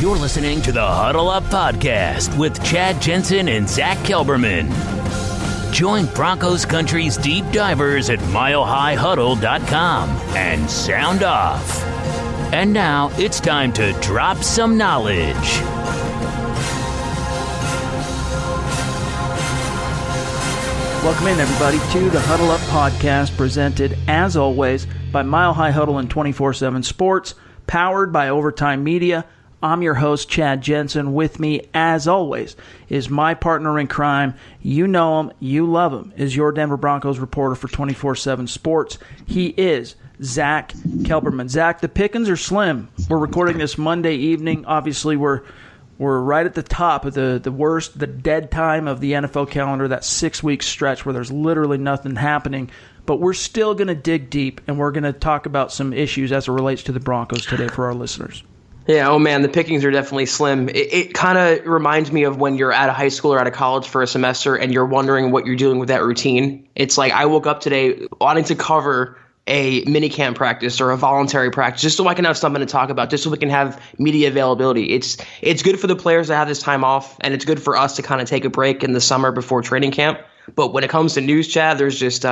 You're listening to the Huddle Up Podcast with Chad Jensen and Zack Kelberman. Join Broncos Country's deep divers at milehighhuddle.com and sound off. And now it's time to drop some knowledge. Welcome in, everybody, to the Huddle Up Podcast, presented, as always, by Mile High Huddle and 24/7 Sports, powered by Overtime Media. I'm your host, Chad Jensen. With me, as always, is my partner in crime. You know him, you love him, is your Denver Broncos reporter for 24/7 Sports. He is Zack Kelberman. Zack, the pickings are slim. We're recording this Monday evening. Obviously, we're right at the top of the dead time of the NFL calendar, that 6-week stretch where there's literally nothing happening. But we're still going to dig deep, and we're going to talk about some issues as it relates to the Broncos today for our listeners. Yeah, oh man, the pickings are definitely slim. It kind of reminds me of when you're at a high school or at a college for a semester and you're wondering what you're doing with that routine. It's like I woke up today wanting to cover a minicamp practice or a voluntary practice just so I can have something to talk about, just so we can have media availability. It's good for the players to have this time off, and it's good for us to kind of take a break in the summer before training camp. But when it comes to news, Chad, there's just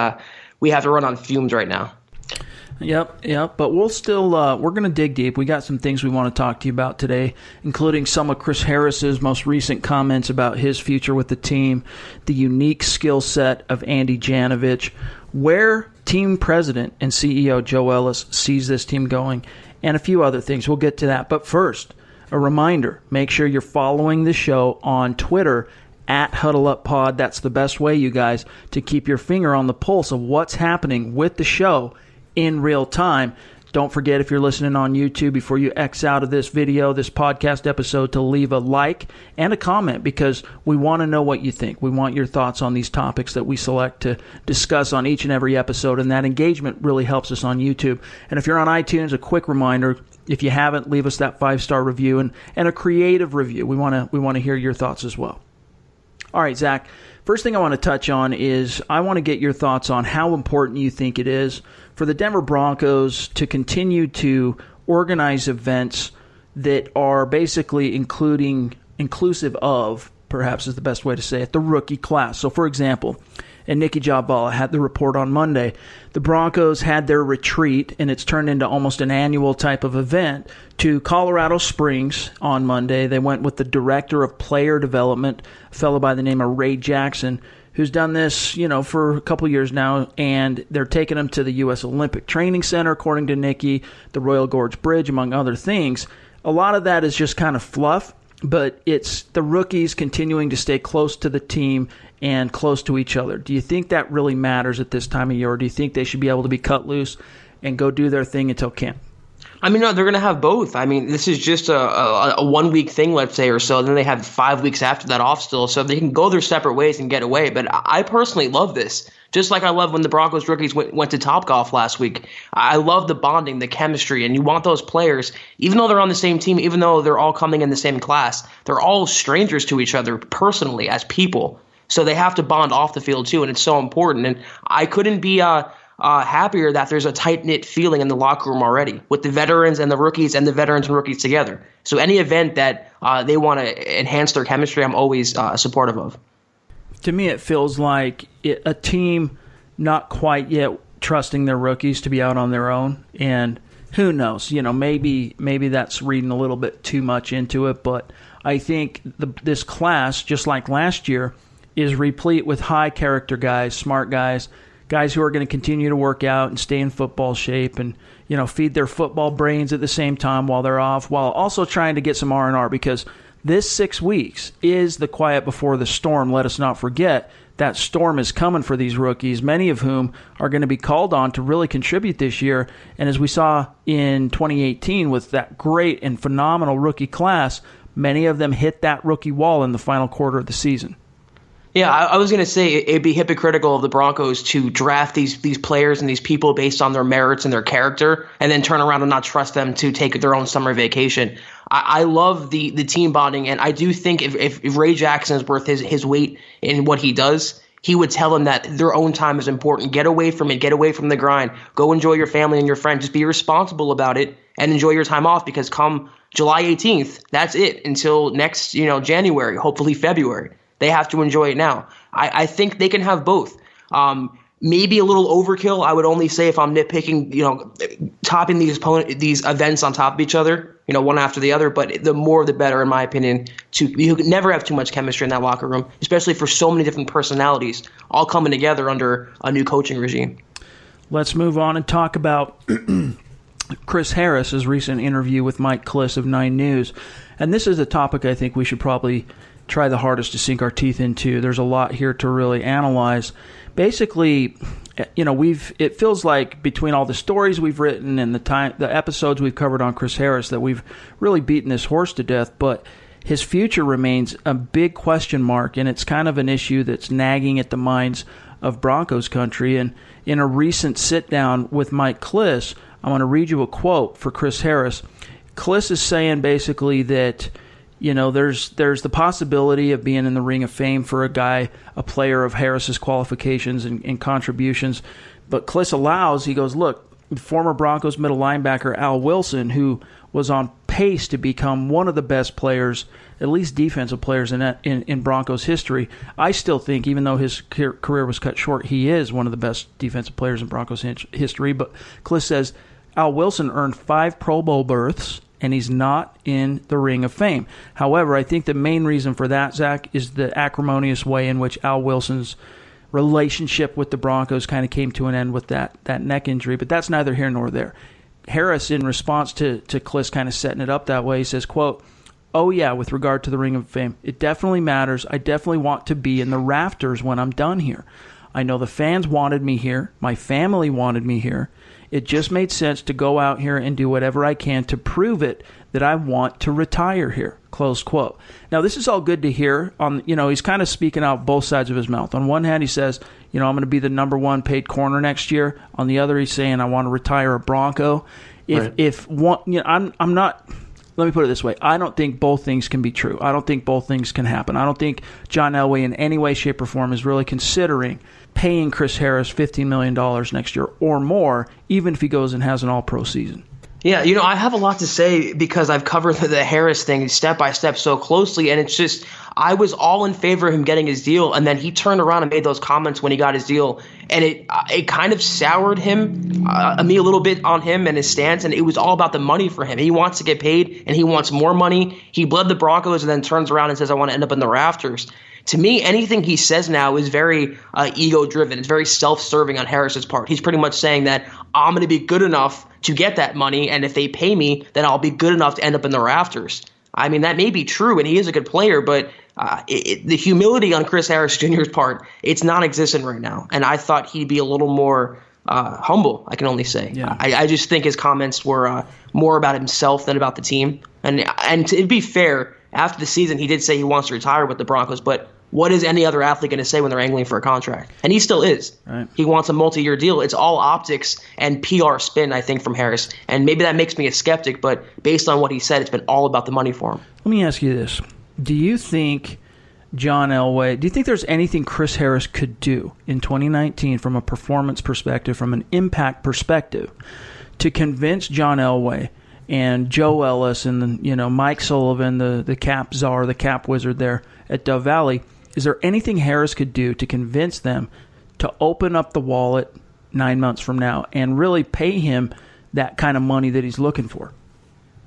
we have to run on fumes right now. Yep. But we'll still we're going to dig deep. We got some things we want to talk to you about today, including some of Chris Harris's most recent comments about his future with the team, the unique skill set of Andy Janovich, where team president and CEO Joe Ellis sees this team going, and a few other things. We'll get to that. But first, a reminder, make sure you're following the show on Twitter at HuddleUpPod. That's the best way, you guys, to keep your finger on the pulse of what's happening with the show in real time. Don't forget, if you're listening on YouTube, before you X out of this video, this podcast episode, to leave a like and a comment, because we want to know what you think. We want your thoughts on these topics that we select to discuss on each and every episode, and that engagement really helps us on YouTube. And if you're on iTunes, a quick reminder, if you haven't, leave us that 5-star review and a creative review. We want to hear your thoughts as well. All right, Zack, first thing I want to touch on is I want to get your thoughts on how important you think it is for the Denver Broncos to continue to organize events that are basically inclusive of, perhaps is the best way to say it, the rookie class. So, for example, and Nikki Jabvala had the report on Monday, the Broncos had their retreat, and it's turned into almost an annual type of event, to Colorado Springs on Monday. They went with the director of player development, a fellow by the name of Ray Jackson, who's done this, for a couple years now, and they're taking him to the U.S. Olympic Training Center, according to Nikki, the Royal Gorge Bridge, among other things. A lot of that is just kind of fluff, but it's the rookies continuing to stay close to the team and close to each other. Do you think that really matters at this time of year, or do you think they should be able to be cut loose and go do their thing until camp? I mean, no, they're going to have both. I mean, this is just a 1-week thing, let's say, or so. Then they have 5 weeks after that off still, so they can go their separate ways and get away. But I personally love this, just like I love when the Broncos rookies went to Topgolf last week. I love the bonding, the chemistry, and you want those players, even though they're on the same team, even though they're all coming in the same class, they're all strangers to each other personally as people. So they have to bond off the field too, and it's so important. And I couldn't be happier that there's a tight-knit feeling in the locker room already with the veterans and the rookies and the veterans and rookies together. So any event that they want to enhance their chemistry, I'm always supportive of. To me, it feels like a team not quite yet trusting their rookies to be out on their own. And who knows, maybe that's reading a little bit too much into it. But I think this class, just like last year, is replete with high-character guys, smart guys who are going to continue to work out and stay in football shape and, feed their football brains at the same time while they're off, while also trying to get some R&R, because this 6 weeks is the quiet before the storm. Let us not forget that storm is coming for these rookies, many of whom are going to be called on to really contribute this year. And as we saw in 2018 with that great and phenomenal rookie class, many of them hit that rookie wall in the final quarter of the season. Yeah, I was going to say it'd be hypocritical of the Broncos to draft these players and these people based on their merits and their character and then turn around and not trust them to take their own summer vacation. I love the team bonding, and I do think if Ray Jackson is worth his weight in what he does, he would tell them that their own time is important. Get away from it. Get away from the grind. Go enjoy your family and your friends. Just be responsible about it and enjoy your time off, because come July 18th, that's it until next, January, hopefully February. They have to enjoy it now. I think they can have both. Maybe a little overkill, I would only say, if I'm nitpicking, topping these events on top of each other, one after the other. But the more the better, in my opinion. You could never have too much chemistry in that locker room, especially for so many different personalities all coming together under a new coaching regime. Let's move on and talk about Chris Harris's recent interview with Mike Klis of 9 News. And this is a topic I think we should probably try the hardest to sink our teeth into. There's a lot here to really analyze. Basically, it feels like between all the stories we've written and the episodes we've covered on Chris Harris that we've really beaten this horse to death, but his future remains a big question mark, and it's kind of an issue that's nagging at the minds of Broncos country. And in a recent sit-down with Mike Klis, I want to read you a quote for Chris Harris. Klis is saying basically that there's the possibility of being in the Ring of Fame for a player of Harris's qualifications and contributions. But Klis he goes, look, former Broncos middle linebacker Al Wilson, who was on pace to become one of the best players, at least defensive players in Broncos history. I still think, even though his career was cut short, he is one of the best defensive players in Broncos history. But Klis says Al Wilson earned 5 Pro Bowl berths, and he's not in the Ring of Fame. However, I think the main reason for that, Zach, is the acrimonious way in which Al Wilson's relationship with the Broncos kind of came to an end with that neck injury. But that's neither here nor there. Harris, in response to Klis kind of setting it up that way, he says, quote, "Oh yeah, with regard to the Ring of Fame, it definitely matters. I definitely want to be in the rafters when I'm done here. I know the fans wanted me here. My family wanted me here. It just made sense to go out here and do whatever I can to prove it that I want to retire here." Close quote. Now, this is all good to hear. He's kind of speaking out both sides of his mouth. On one hand, he says, I'm going to be the number 1 paid corner next year. On the other, he's saying, I want to retire a Bronco. I'm not. Let me put it this way. I don't think both things can be true. I don't think both things can happen. I don't think John Elway in any way, shape, or form is really considering paying Chris Harris $15 million next year or more, even if he goes and has an all-pro season. Yeah, I have a lot to say because I've covered the Harris thing step by step so closely, and it's just I was all in favor of him getting his deal, and then he turned around and made those comments when he got his deal, and it kind of soured me a little bit on him and his stance, and it was all about the money for him. He wants to get paid, and he wants more money. He bled the Broncos and then turns around and says, I want to end up in the rafters. To me, anything he says now is very ego-driven. It's very self-serving on Harris's part. He's pretty much saying that I'm going to be good enough to get that money, and if they pay me, then I'll be good enough to end up in the rafters. I mean, that may be true, and he is a good player, but the humility on Chris Harris Jr.'s part, it's non-existent right now. And I thought he'd be a little more humble, I can only say. Yeah. I just think his comments were more about himself than about the team. And to be fair, after the season, he did say he wants to retire with the Broncos, but what is any other athlete going to say when they're angling for a contract? And he still is. Right. He wants a multi-year deal. It's all optics and PR spin, I think, from Harris. And maybe that makes me a skeptic, but based on what he said, it's been all about the money for him. Let me ask you this. Do you think there's anything Chris Harris could do in 2019 from a performance perspective, from an impact perspective, to convince John Elway and Joe Ellis and Mike Sullivan, the cap czar, the cap wizard there at Dove Valley? Is there anything Harris could do to convince them to open up the wallet 9 months from now and really pay him that kind of money that he's looking for?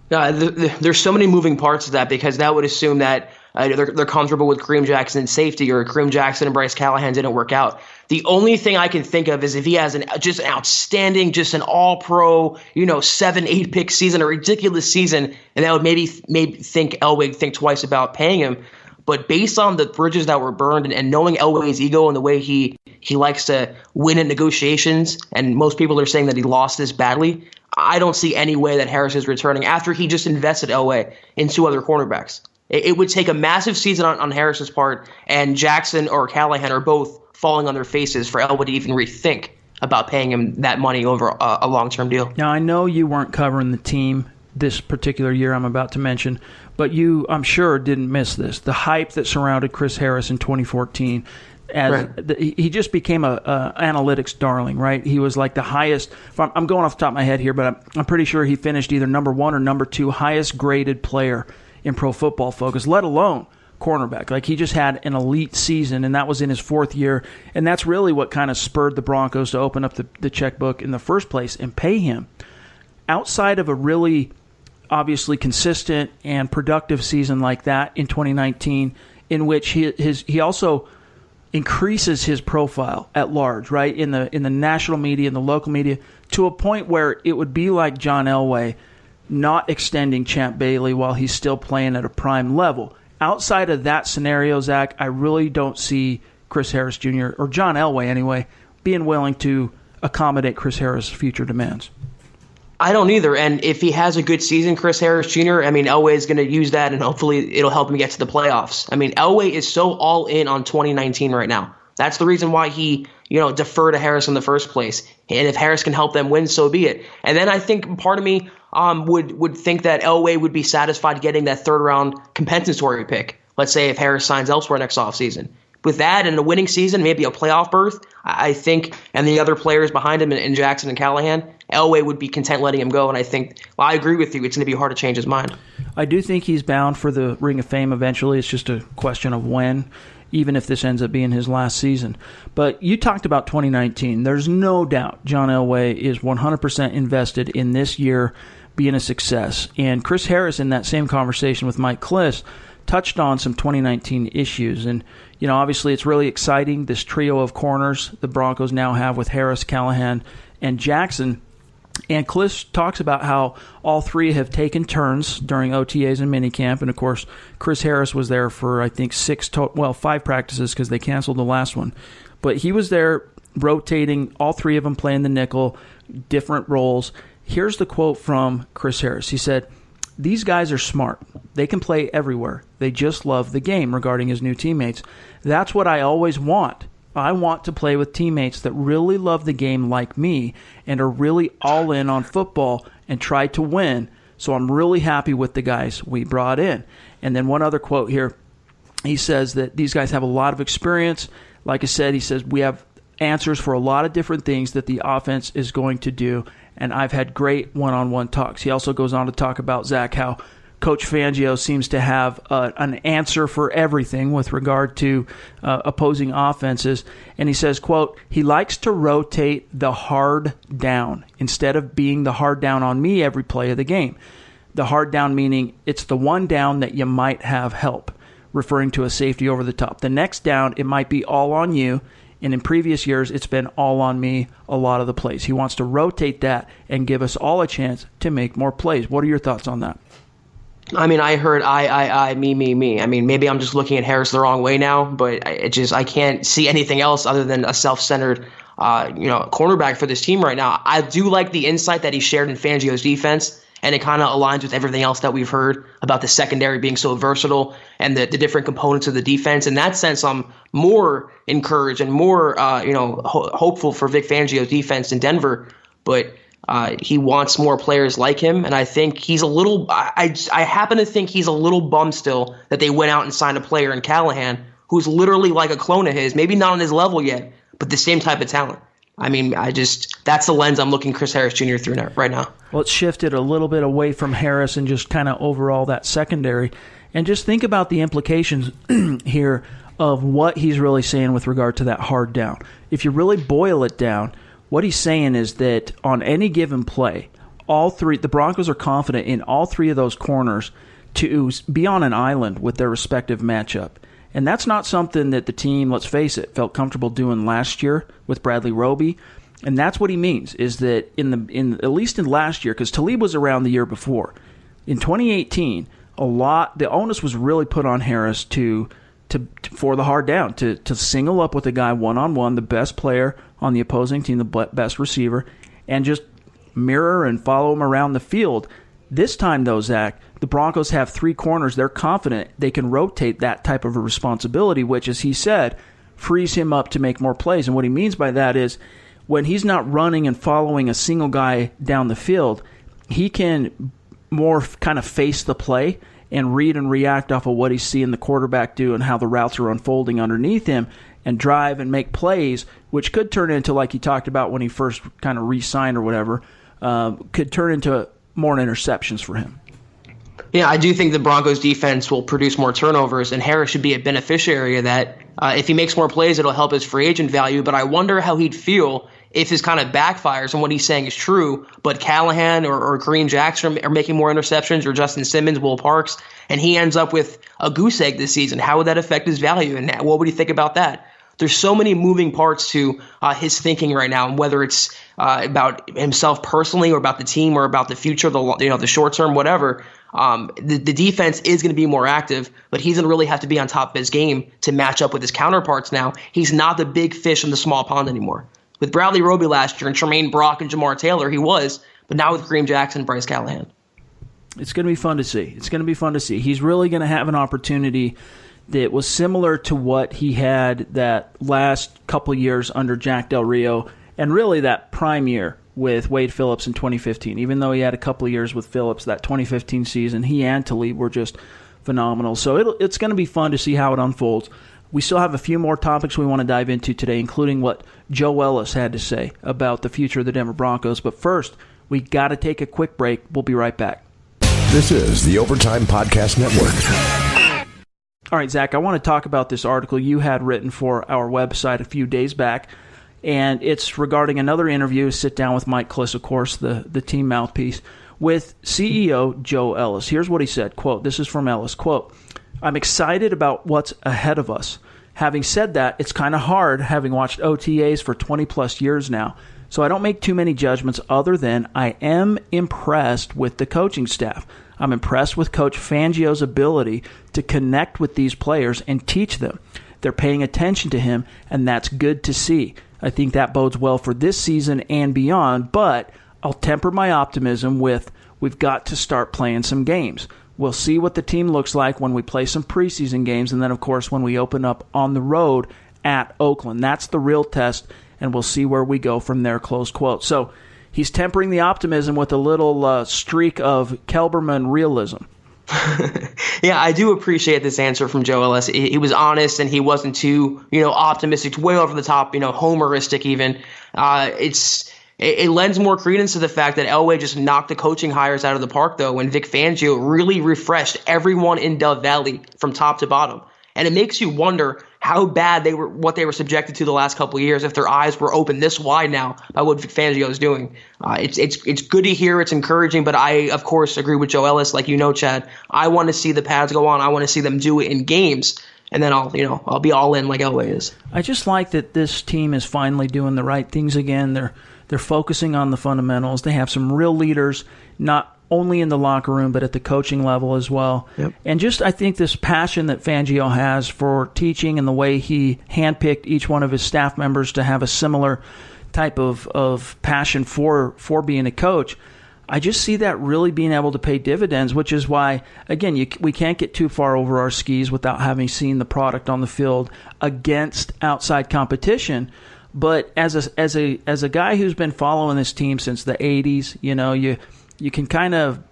There's so many moving parts to that, because that would assume that they're comfortable with Kareem Jackson in safety, or Kareem Jackson and Bryce Callahan didn't work out. The only thing I can think of is if he has just an outstanding, just an all-pro, 7-8 pick season, a ridiculous season, and that would maybe think Elway think twice about paying him. But based on the bridges that were burned and knowing Elway's ego and the way he likes to win in negotiations, and most people are saying that he lost this badly, I don't see any way that Harris is returning after he just invested Elway in 2 other cornerbacks. It would take a massive season on Harris's part, and Jackson or Callahan are both falling on their faces for Elway to even rethink about paying him that money over a long-term deal. Now, I know you weren't covering the team this particular year I'm about to mention, but you, I'm sure, didn't miss this. The hype that surrounded Chris Harris in 2014, He just became a analytics darling, right? He was like the highest. I'm going off the top of my head here, but I'm pretty sure he finished either number 1 or number 2 highest graded player in Pro Football Focus, let alone cornerback. Like, he just had an elite season, and that was in his 4th year, and that's really what kind of spurred the Broncos to open up the checkbook in the first place and pay him. Outside of a really obviously consistent and productive season like that in 2019, in which he also increases his profile at large, right, in the national media and the local media, to a point where it would be like John Elway not extending Champ Bailey while he's still playing at a prime level. Outside of that scenario, Zach, I really don't see Chris Harris Jr., or John Elway anyway, being willing to accommodate Chris Harris' future demands. I don't either. And if he has a good season, Chris Harris Jr., I mean, Elway is going to use that, and hopefully it'll help him get to the playoffs. I mean, Elway is so all in on 2019 right now. That's the reason why he, deferred to Harris in the first place. And if Harris can help them win, so be it. And then I think part of me would think that Elway would be satisfied getting that 3rd round compensatory pick. Let's say if Harris signs elsewhere next offseason. With that and a winning season, maybe a playoff berth, I think, and the other players behind him in Jackson and Callahan, Elway would be content letting him go. And I think, I agree with you, it's going to be hard to change his mind. I do think he's bound for the Ring of Fame eventually. It's just a question of when, even if this ends up being his last season. But you talked about 2019. There's no doubt John Elway is 100% invested in this year being a success. And Chris Harris, in that same conversation with Mike Kliss, touched on some 2019 issues. And, obviously it's really exciting, this trio of corners the Broncos now have with Harris, Callahan, and Jackson. And Kliss talks about how all 3 have taken turns during OTAs and minicamp. And, of course, Chris Harris was there for, I think, 5 practices because they canceled the last one. But he was there rotating, all 3 of them playing the nickel, different roles. Here's the quote from Chris Harris. He said, "These guys are smart. They can play everywhere. They just love the game," regarding his new teammates. "That's what I always want. I want to play with teammates that really love the game like me and are really all in on football and try to win. So I'm really happy with the guys we brought in." And then one other quote here. He says that these guys have a lot of experience. Like I said, he says, "We have answers for a lot of different things that the offense is going to do, and I've had great one-on-one talks." He also goes on to talk about, Zach, how Coach Fangio seems to have an answer for everything with regard to opposing offenses. And he says, quote, "He likes to rotate the hard down instead of being the hard down on me every play of the game." The hard down meaning it's the one down that you might have help, referring to a safety over the top. The next down, it might be all on you. And in previous years, it's been all on me a lot of the plays. He wants to rotate that and give us all a chance to make more plays. What are your thoughts on that? I mean, I heard I, me. I mean, maybe I'm just looking at Harris the wrong way now, but I can't see anything else other than a self-centered, cornerback for this team right now. I do like the insight that he shared in Fangio's defense, and it kind of aligns with everything else that we've heard about the secondary being so versatile and the different components of the defense. In that sense, I'm more encouraged and more, hopeful for Vic Fangio's defense in Denver, but he wants more players like him, and I think he's a little. I happen to think he's a little bummed still that they went out and signed a player in Callahan who's literally like a clone of his, maybe not on his level yet, but the same type of talent. I mean, that's the lens I'm looking Chris Harris Jr. through right now. Well, it's shifted a little bit away from Harris and just kind of overall that secondary, and just think about the implications here of what he's really saying with regard to that hard down. If you really boil it down, what he's saying is that on any given play, the Broncos are confident in all 3 of those corners to be on an island with their respective matchup. And that's not something that the team, let's face it, felt comfortable doing last year with Bradley Roby. And that's what he means, is that at least in last year, because Talib was around the year before, in 2018, the onus was really put on Harris for the hard down, to single up with a guy one-on-one, the best player on the opposing team, the best receiver, and just mirror and follow him around the field. This time, though, Zach, the Broncos have 3 corners. They're confident they can rotate that type of a responsibility, which, as he said, frees him up to make more plays. And what he means by that is when he's not running and following a single guy down the field, he can more kind of face the play and read and react off of what he's seeing the quarterback do and how the routes are unfolding underneath him and drive and make plays, which could turn into, like he talked about when he first kind of re-signed or whatever, could turn into more interceptions for him. Yeah, I do think the Broncos defense will produce more turnovers, and Harris should be a beneficiary of that. If he makes more plays, it'll help his free agent value, but I wonder how he'd feel if his kind of backfires and what he's saying is true, but Callahan or Kareem Jackson are making more interceptions, or Justin Simmons, Will Parks, and he ends up with a goose egg this season. How would that affect his value, and what would he think about that? There's so many moving parts to his thinking right now, and whether it's about himself personally or about the team or about the future, the short term, whatever. The defense is going to be more active, but he's going to really have to be on top of his game to match up with his counterparts now. He's not the big fish in the small pond anymore. With Bradley Roby last year and Tremaine Brock and Jamar Taylor, he was, but now with Kareem Jackson and Bryce Callahan. It's going to be fun to see. He's really going to have an opportunity that was similar to what he had that last couple years under Jack Del Rio, and really that prime year with Wade Phillips in 2015. Even though he had a couple of years with Phillips, that 2015 season, he and Talib were just phenomenal. So it's going to be fun to see how it unfolds. We still have a few more topics we want to dive into today, including what Joe Ellis had to say about the future of the Denver Broncos. But first, we got to take a quick break. We'll be right back. This is the Overtime Podcast Network. All right, Zach, I want to talk about this article you had written for our website a few days back, and it's regarding another interview, sit down with Mike Kliss, of course, the team mouthpiece, with CEO Joe Ellis. Here's what he said, quote, this is from Ellis, quote, I'm excited about what's ahead of us. Having said that, it's kind of hard having watched OTAs for 20-plus years now, so I don't make too many judgments other than I am impressed with the coaching staff. I'm impressed with Coach Fangio's ability to connect with these players and teach them. They're paying attention to him, and that's good to see. I think that bodes well for this season and beyond, but I'll temper my optimism with we've got to start playing some games. We'll see what the team looks like when we play some preseason games, and then, of course, when we open up on the road at Oakland. That's the real test, and we'll see where we go from there, close quote. So he's tempering the optimism with a little streak of Kelberman realism. Yeah, I do appreciate this answer from Joe Ellis. He was honest, and he wasn't too, optimistic, way over the top, homeristic even. It lends more credence to the fact that Elway just knocked the coaching hires out of the park, though, when Vic Fangio really refreshed everyone in Dove Valley from top to bottom. And it makes you wonder how bad what they were subjected to the last couple of years, if their eyes were open this wide now by what Vic Fangio is doing. It's good to hear. It's encouraging, but I, of course, agree with Joe Ellis. Like Chad, I want to see the pads go on. I want to see them do it in games, and then I'll be all in like Elway is. I just like that this team is finally doing the right things again. They're focusing on the fundamentals. They have some real leaders, not only in the locker room, but at the coaching level as well. Yep. And just, I think, this passion that Fangio has for teaching and the way he handpicked each one of his staff members to have a similar type of passion for being a coach, I just see that really being able to pay dividends, which is why, again, we can't get too far over our skis without having seen the product on the field against outside competition. But as a guy who's been following this team since the 80s, you can kind of,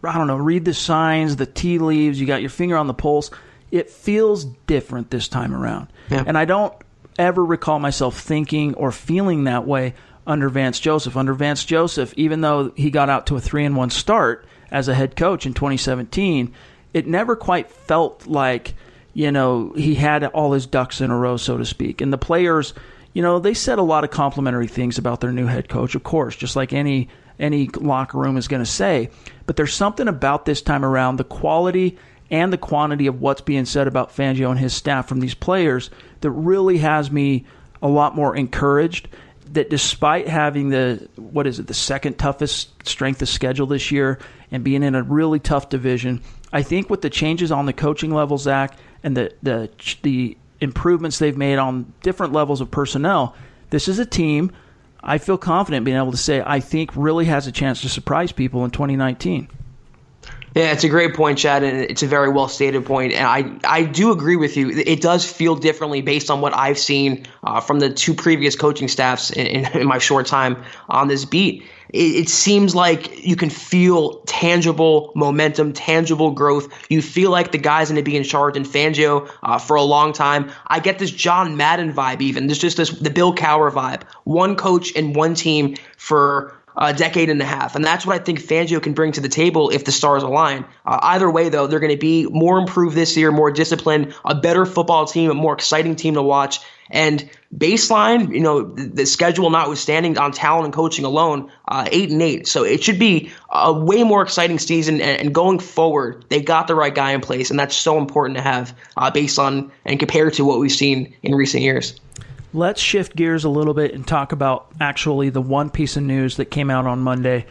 read the signs, the tea leaves. You got your finger on the pulse. It feels different this time around. Yeah. And I don't ever recall myself thinking or feeling that way under Vance Joseph. Under Vance Joseph, even though he got out to a 3-1 start as a head coach in 2017, it never quite felt like, he had all his ducks in a row, so to speak. And the players, they said a lot of complimentary things about their new head coach, of course, just like any locker room is going to say. But there's something about this time around, the quality and the quantity of what's being said about Fangio and his staff from these players, that really has me a lot more encouraged that despite having the second toughest strength of schedule this year and being in a really tough division, I think with the changes on the coaching level, Zach, and the improvements they've made on different levels of personnel, this is a team I feel confident being able to say I think really has a chance to surprise people in 2019. Yeah, it's a great point, Chad, and it's a very well stated point. And I do agree with you. It does feel differently based on what I've seen from the two previous coaching staffs in my short time on this beat. It seems like you can feel tangible momentum, tangible growth. You feel like the guy's going to be in charge in Fangio for a long time. I get this John Madden vibe even. There's just the Bill Cowher vibe. One coach and one team for a decade and a half. And that's what I think Fangio can bring to the table if the stars align. Either way, though, they're going to be more improved this year, more disciplined, a better football team, a more exciting team to watch. And baseline, the schedule notwithstanding on talent and coaching alone, 8-8. So it should be a way more exciting season. And going forward, they got the right guy in place. And that's so important to have based on and compared to what we've seen in recent years. Let's shift gears a little bit and talk about actually the one piece of news that came out on Monday,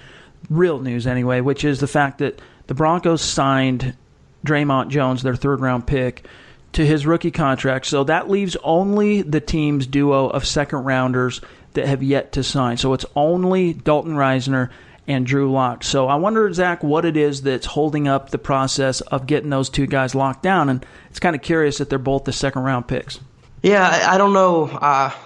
real news anyway, which is the fact that the Broncos signed Draymond Jones, their third-round pick, to his rookie contract. So that leaves only the team's duo of second-rounders that have yet to sign. So it's only Dalton Risner and Drew Lock. So I wonder, Zach, what it is that's holding up the process of getting those two guys locked down. And it's kind of curious that they're both the second-round picks. Yeah, I don't know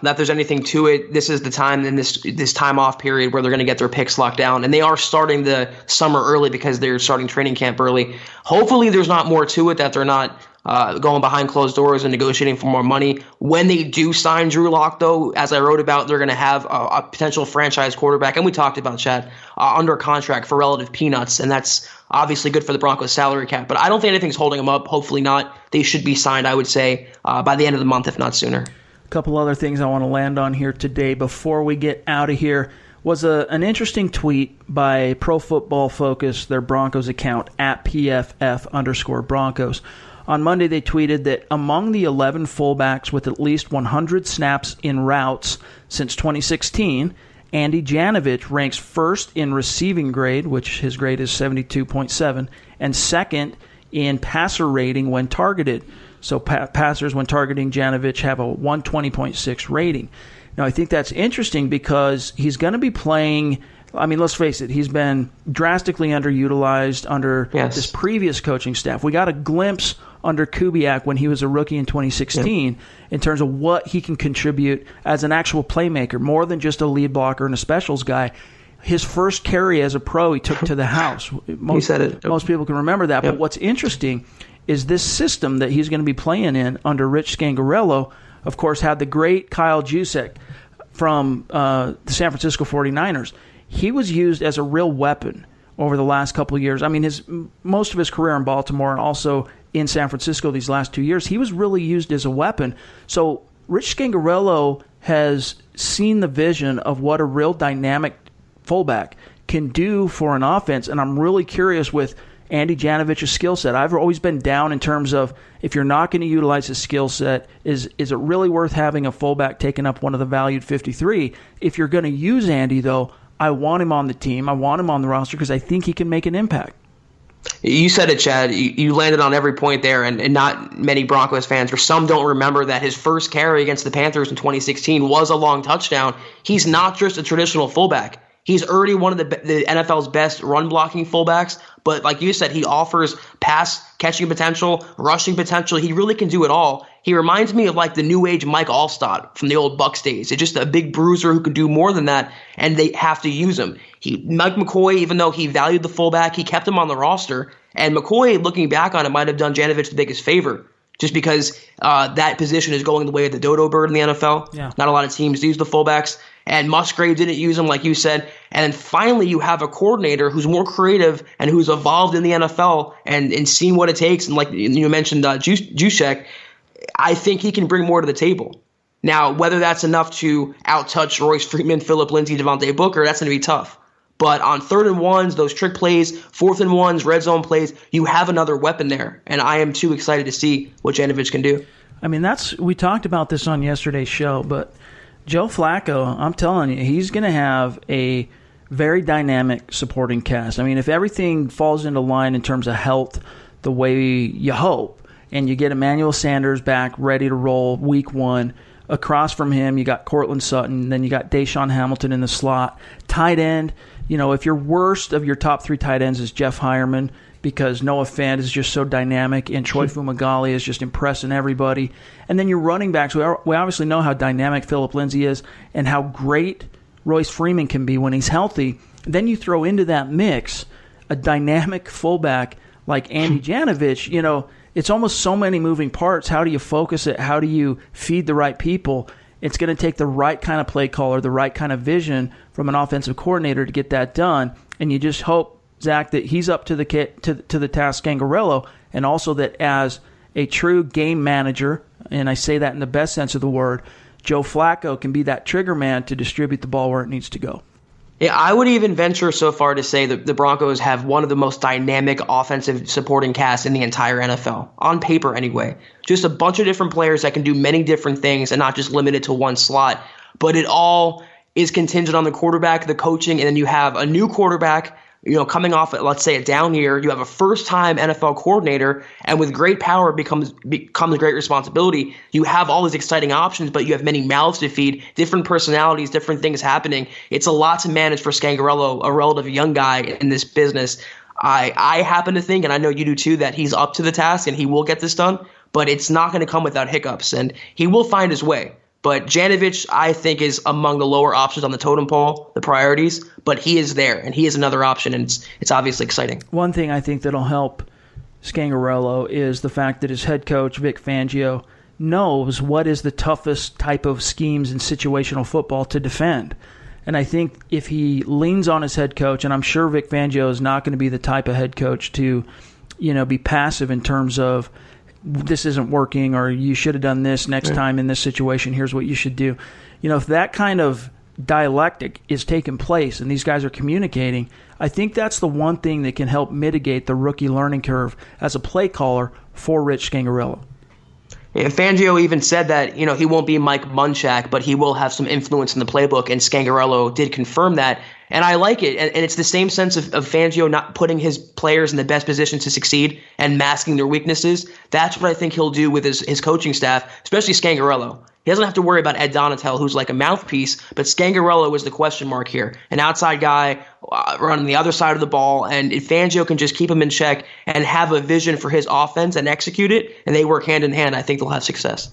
that there's anything to it. This is the time in this time off period where they're going to get their picks locked down. And they are starting the summer early because they're starting training camp early. Hopefully there's not more to it, that they're not going behind closed doors and negotiating for more money. When they do sign Drew Lock, though, as I wrote about, they're going to have a potential franchise quarterback, and we talked about, Chad, under contract for relative peanuts, and that's obviously good for the Broncos salary cap. But I don't think anything's holding them up. Hopefully not. They should be signed, I would say, by the end of the month, if not sooner. A couple other things I want to land on here today before we get out of here was an interesting tweet by Pro Football Focus, their Broncos account, at PFF_Broncos. On Monday, they tweeted that among the 11 fullbacks with at least 100 snaps in routes since 2016, Andy Janovich ranks first in receiving grade, which his grade is 72.7, and second in passer rating when targeted. So passers when targeting Janovich have a 120.6 rating. Now, I think that's interesting because he's going to be playing. I mean, let's face it, he's been drastically underutilized under this previous coaching staff. We got a glimpse under Kubiak when he was a rookie in 2016 in terms of what he can contribute as an actual playmaker, more than just a lead blocker and a specials guy. His first carry as a pro, he took to the house. He said it. Most people can remember that. But what's interesting is this system that he's going to be playing in under Rich Scangarello, of course, had the great Kyle Juszczyk from the San Francisco 49ers. He was used as a real weapon over the last couple of years. I mean, most of his career in Baltimore and also in San Francisco these last 2 years, he was really used as a weapon. So Rich Scangarello has seen the vision of what a real dynamic fullback can do for an offense, and I'm really curious with Andy Janovich's skill set. I've always been down in terms of if you're not going to utilize his skill set, is it really worth having a fullback taking up one of the valued 53? If you're going to use Andy, though, I want him on the team. I want him on the roster because I think he can make an impact. You said it, Chad. You landed on every point there, and not many Broncos fans, or some don't remember that his first carry against the Panthers in 2016 was a long touchdown. He's not just a traditional fullback. He's already one of the NFL's best run-blocking fullbacks, but like you said, he offers pass-catching potential, rushing potential. He really can do it all. He reminds me of like the new age Mike Allstott from the old Bucs days. It's just a big bruiser who can do more than that, and they have to use him. Mike McCoy, even though he valued the fullback, he kept him on the roster, and McCoy, looking back on it, might have done Janovich the biggest favor, just because that position is going the way of the dodo bird in the NFL. Yeah. Not a lot of teams use the fullbacks. And Musgrave didn't use him, like you said. And then finally, you have a coordinator who's more creative and who's evolved in the NFL and seen what it takes. And like you mentioned, Juszczyk, I think he can bring more to the table. Now, whether that's enough to outtouch Royce Freeman, Phillip Lindsay, Devontae Booker, that's going to be tough. But on 3rd and 1s, those trick plays, 4th and 1s, red zone plays, you have another weapon there. And I am too excited to see what Janovich can do. I mean, we talked about this on yesterday's show, but Joe Flacco, I'm telling you, he's going to have a very dynamic supporting cast. I mean, if everything falls into line in terms of health the way you hope, and you get Emmanuel Sanders back ready to roll week 1, across from him you got Cortland Sutton, then you got Deshaun Hamilton in the slot. Tight end, if your worst of your top 3 tight ends is Jeff Heuerman, because Noah Fant is just so dynamic, and Troy Fumagalli is just impressing everybody. And then your running backs, we obviously know how dynamic Phillip Lindsay is and how great Royce Freeman can be when he's healthy. Then you throw into that mix a dynamic fullback like Andy Janovich. It's almost so many moving parts. How do you focus it? How do you feed the right people? It's going to take the right kind of play caller, the right kind of vision from an offensive coordinator to get that done. And you just hope, Zach, that he's up to the task, Scangarello, and also that as a true game manager, and I say that in the best sense of the word, Joe Flacco can be that trigger man to distribute the ball where it needs to go. Yeah, I would even venture so far to say that the Broncos have one of the most dynamic offensive supporting casts in the entire NFL, on paper anyway. Just a bunch of different players that can do many different things and not just limited to one slot. But it all is contingent on the quarterback, the coaching, and then you have a new quarterback, coming off, let's say, a down year. You have a first-time NFL coordinator, and with great power becomes great responsibility. You have all these exciting options, but you have many mouths to feed, different personalities, different things happening. It's a lot to manage for Scangarello, a relative young guy in this business. I happen to think, and I know you do too, that he's up to the task and he will get this done, but it's not going to come without hiccups, and he will find his way. But Janovich, I think, is among the lower options on the totem pole, the priorities. But he is there, and he is another option, and it's obviously exciting. One thing I think that'll help Scangarello is the fact that his head coach, Vic Fangio, knows what is the toughest type of schemes in situational football to defend. And I think if he leans on his head coach, and I'm sure Vic Fangio is not going to be the type of head coach to, be passive in terms of, this isn't working, or you should have done this next time in this situation, here's what you should do. If that kind of dialectic is taking place and these guys are communicating, I think that's the one thing that can help mitigate the rookie learning curve as a play caller for Rich Scangarello. And Fangio even said that, he won't be Mike Munchak, but he will have some influence in the playbook, and Scangarello did confirm that. And I like it. And it's the same sense of Fangio not putting his players in the best position to succeed and masking their weaknesses. That's what I think he'll do with his coaching staff, especially Scangarello. He doesn't have to worry about Ed Donatel, who's like a mouthpiece, but Scangarello is the question mark here. An outside guy running the other side of the ball, and if Fangio can just keep him in check and have a vision for his offense and execute it, and they work hand in hand, I think they'll have success.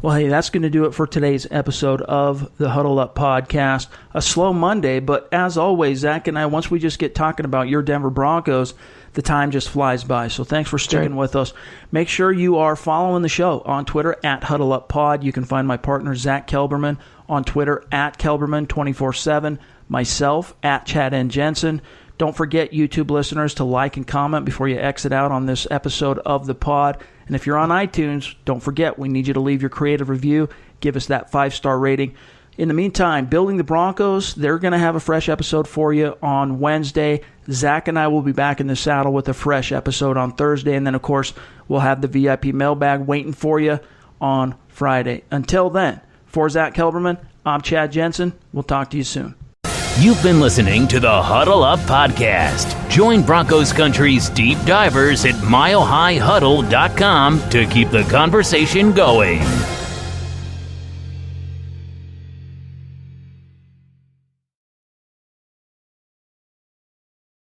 Well, hey, that's going to do it for today's episode of the Huddle Up Podcast. A slow Monday, but as always, Zach and I, once we just get talking about your Denver Broncos, the time just flies by. So thanks for sticking with us. Make sure you are following the show on Twitter at Huddle Up Pod. You can find my partner, Zack Kelberman, on Twitter at Kelberman247, myself at Chad N. Jensen. Don't forget, YouTube listeners, to like and comment before you exit out on this episode of the pod. And if you're on iTunes, don't forget, we need you to leave your creative review. Give us that 5-star rating. In the meantime, Building the Broncos, they're going to have a fresh episode for you on Wednesday. Zach and I will be back in the saddle with a fresh episode on Thursday. And then, of course, we'll have the VIP mailbag waiting for you on Friday. Until then, for Zack Kelberman, I'm Chad Jensen. We'll talk to you soon. You've been listening to the Huddle Up Podcast. Join Broncos Country's deep divers at milehighhuddle.com to keep the conversation going.